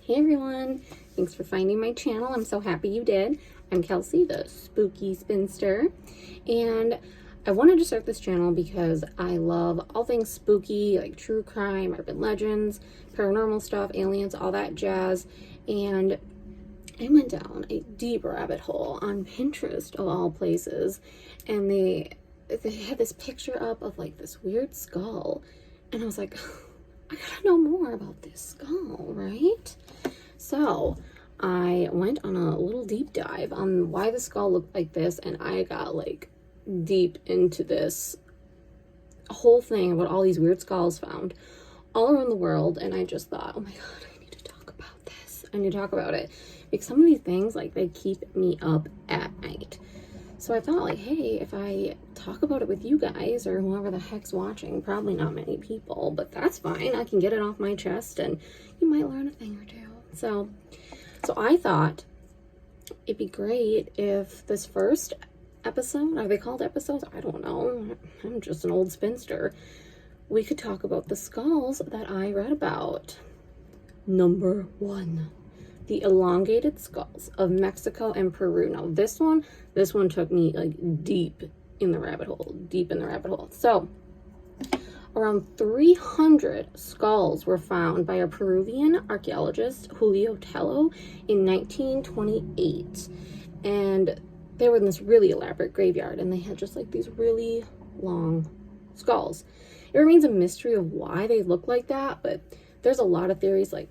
Hey everyone, thanks for finding my channel. I'm so happy you did. I'm Kelsey, the spooky spinster, and I wanted to start this channel because I love all things spooky, like true crime, urban legends, paranormal stuff, aliens, all that jazz. And I went down a deep rabbit hole on Pinterest of all places, and they had this picture up of like this weird skull, and I was like, I gotta know more about this skull, right? So I went on a little deep dive on why the skull looked like this, and I got like deep into this whole thing about all these weird skulls found all around the world. And I just thought, oh my god, I need to talk about this. I need to talk about it because some of these things, like, they keep me up at night. So I thought, like, hey, if I talk about it with you guys or whoever the heck's watching, probably not many people, but that's fine. I can get it off my chest and you might learn a thing or two. So I thought it'd be great if this first episode, are they called episodes? I don't know. I'm just an old spinster. We could talk about the skulls that I read about. Number 1. The elongated skulls of Mexico and Peru. Now this one took me like deep in the rabbit hole. So around 300 skulls were found by a Peruvian archaeologist, Julio Tello, in 1928. And they were in this really elaborate graveyard, and they had just like these really long skulls. It remains a mystery of why they look like that, but there's a lot of theories. Like,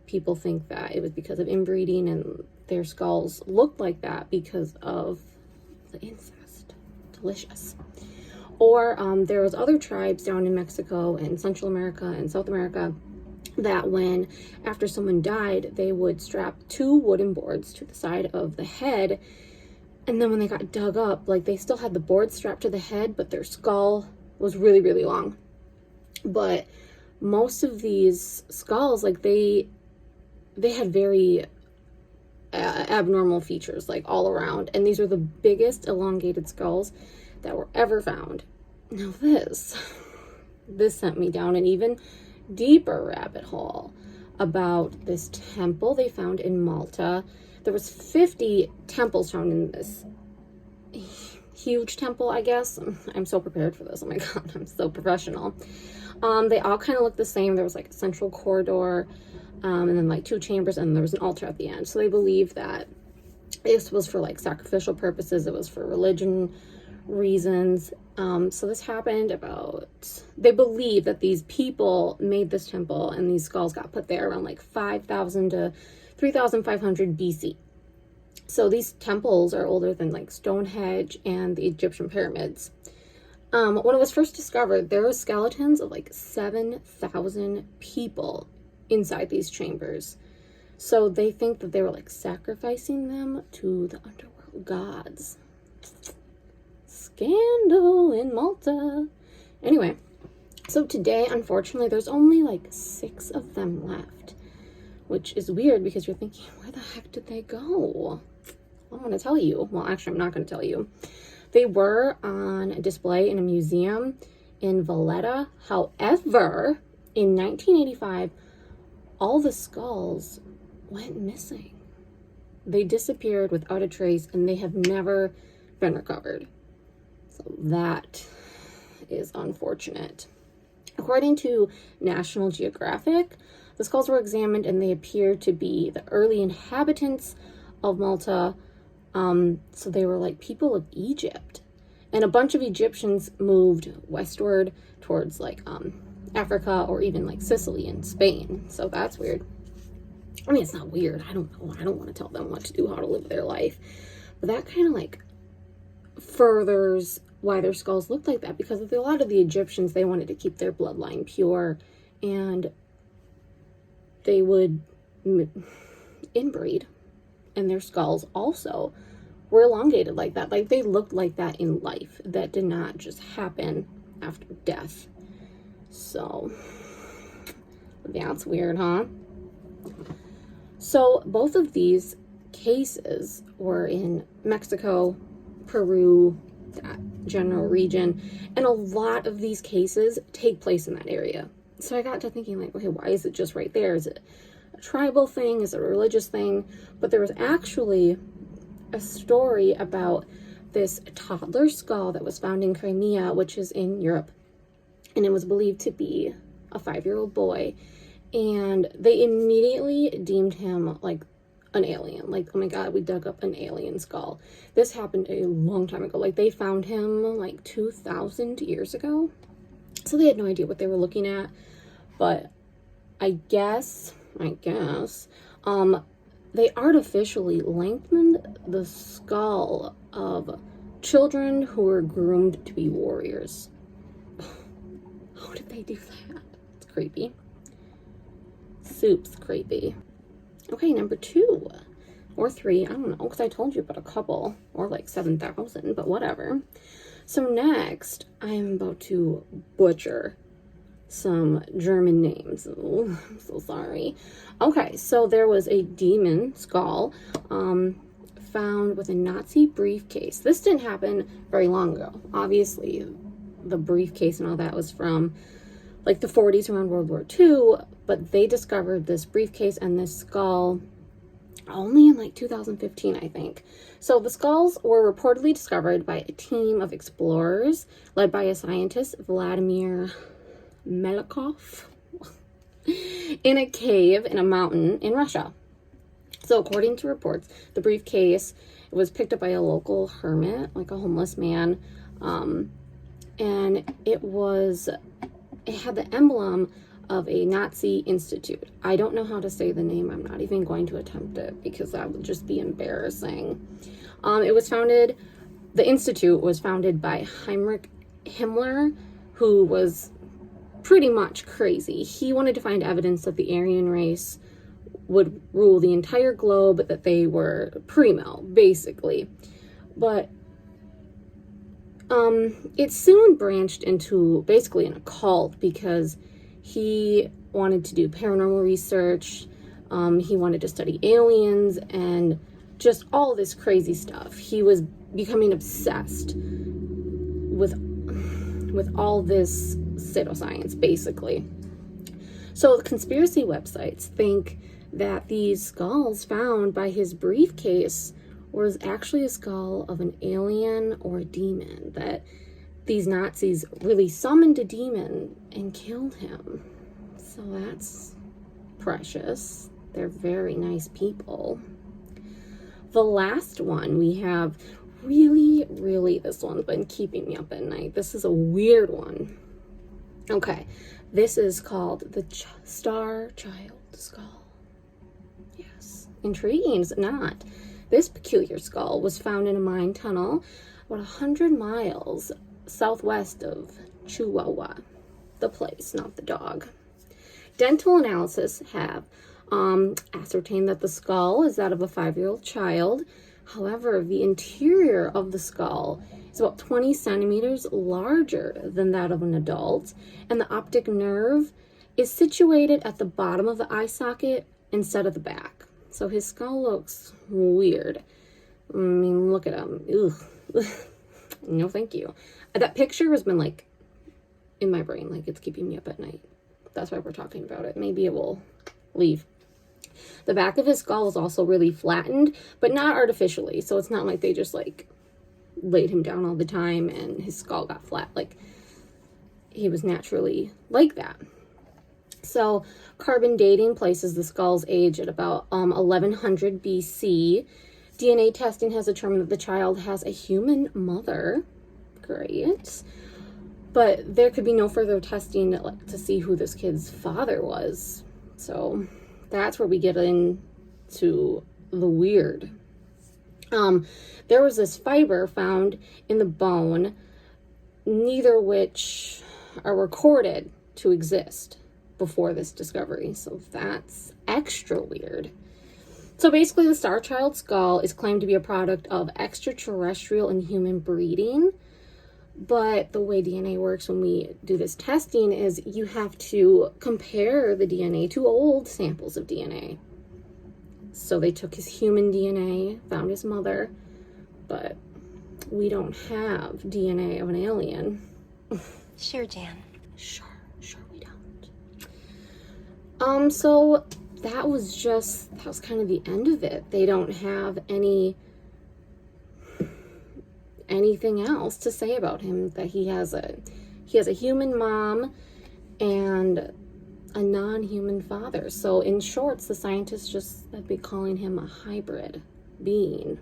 people think that it was because of inbreeding and their skulls looked like that because of the incest. Delicious. Or there was other tribes down in Mexico and Central America and South America that when after someone died, they would strap 2 wooden boards to the side of the head, and then when they got dug up, like, they still had the board strapped to the head, but their skull was really, really long. But most of these skulls, like, they had very abnormal features, like, all around, and these are the biggest elongated skulls that were ever found. Now this sent me down an even deeper rabbit hole about this temple they found in Malta. There was 50 temples found in this huge temple, I guess. I'm so prepared for this. Oh my god, I'm so professional. They all kind of look the same. There was like a central corridor, and then like 2 chambers, and there was an altar at the end. So they believe that this was for like sacrificial purposes. It was for religion reasons. So this happened they believe that these people made this temple, and these skulls got put there around like 5,000 to 3,500 BC. So these temples are older than like Stonehenge and the Egyptian pyramids. When it was first discovered, there were skeletons of like 7,000 people inside these chambers. So they think that they were like sacrificing them to the underworld gods. Scandal in Malta. Anyway, so today, unfortunately, there's only like 6 of them left, which is weird because you're thinking, where the heck did they go? I want to tell you. Well, actually, I'm not going to tell you. They were on display in a museum in Valletta. However, in 1985, all the skulls went missing. They disappeared without a trace, and they have never been recovered. So that is unfortunate. According to National Geographic, the skulls were examined and they appear to be the early inhabitants of Malta. So they were like people of Egypt. And a bunch of Egyptians moved westward towards like Africa, or even like Sicily and Spain. So that's weird. I mean, it's not weird. I don't know. I don't want to tell them what to do, how to live their life. But that kind of like furthers why their skulls looked like that, because a lot of the Egyptians, they wanted to keep their bloodline pure, and they would inbreed, and their skulls also were elongated like that. Like, they looked like that in life. That did not just happen after death. So that's weird, huh? So both of these cases were in Mexico, Peru, that general region, and a lot of these cases take place in that area. So I got to thinking, like, okay, why is it just right there? Is it a tribal thing? Is it a religious thing? But there was actually a story about this toddler skull that was found in Crimea, which is in Europe, and it was believed to be a 5-year-old boy, and they immediately deemed him like an alien. Like, oh my god, we dug up an alien skull. This happened a long time ago. Like, they found him like 2,000 years ago, so they had no idea what they were looking at. But I guess they artificially lengthened the skull of children who were groomed to be warriors. How did they do that? It's creepy. Soup's creepy. Okay, number 2 or 3, I don't know, because I told you about a couple, or like 7,000, but whatever. So next, I'm about to butcher some German names. Ooh, I'm so sorry. Okay, so there was a demon skull found with a Nazi briefcase. This didn't happen very long ago. Obviously, the briefcase and all that was from like the 40s, around World War II, but they discovered this briefcase and this skull only in like 2015, I think. So the skulls were reportedly discovered by a team of explorers led by a scientist, Vladimir Melikov, in a cave in a mountain in Russia. So according to reports, the briefcase was picked up by a local hermit, like a homeless man, and it had the emblem of a Nazi institute. I don't know how to say the name. I'm not even going to attempt it because that would just be embarrassing. The institute was founded by Heinrich Himmler, who was pretty much crazy. He wanted to find evidence that the Aryan race would rule the entire globe, that they were primo, basically. But it soon branched into basically an occult because he wanted to do paranormal research. He wanted to study aliens and just all this crazy stuff. He was becoming obsessed with all this pseudoscience, basically. So conspiracy websites think that these skulls found by his briefcase was actually a skull of an alien or a demon, that these Nazis really summoned a demon and killed him. So that's precious. They're very nice people. The last one we have, really, this one's been keeping me up at night. This is a weird one. Okay, this is called the Star Child Skull. Yes, intriguing, is it not? This peculiar skull was found in a mine tunnel about 100 miles southwest of Chihuahua. The place, not the dog. Dental analysis have ascertained that the skull is that of a 5-year-old child. However, the interior of the skull is about 20 centimeters larger than that of an adult, and the optic nerve is situated at the bottom of the eye socket instead of the back. So his skull looks weird. I mean, look at him. Ugh. No, thank you. That picture has been like in my brain, like it's keeping me up at night. That's why we're talking about it. Maybe it will leave. The back of his skull is also really flattened, but not artificially. So it's not like they just like laid him down all the time and his skull got flat. Like, he was naturally like that. So carbon dating places the skull's age at about 1100 BC. DNA testing has determined that the child has a human mother. Great. But there could be no further testing to see who this kid's father was. So that's where we get into the weird. There was this fiber found in the bone, neither which are recorded to exist before this discovery. So that's extra weird. So basically, the Star Child skull is claimed to be a product of extraterrestrial and human breeding. But the way DNA works when we do this testing is you have to compare the DNA to old samples of DNA. So they took his human DNA, found his mother, but we don't have DNA of an alien. Sure, Jan. Sure we don't. So that was kind of the end of it. They don't have anything else to say about him, that he has a human mom and a non-human father. So in shorts, the scientists just have been calling him a hybrid being.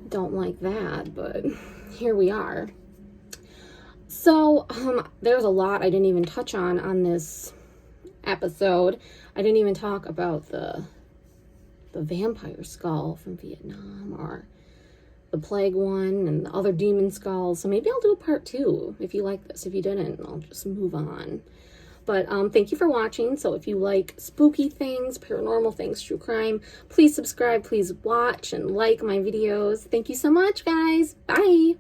Don't like that, but here we are. So there's a lot I didn't even touch on this episode. I didn't even talk about the vampire skull from Vietnam, or the plague one, and the other demon skulls. So maybe I'll do a part 2 if you like this. If you didn't, I'll just move on. But thank you for watching. So if you like spooky things, paranormal things, true crime, please subscribe, please watch and like my videos. Thank you so much, guys. Bye.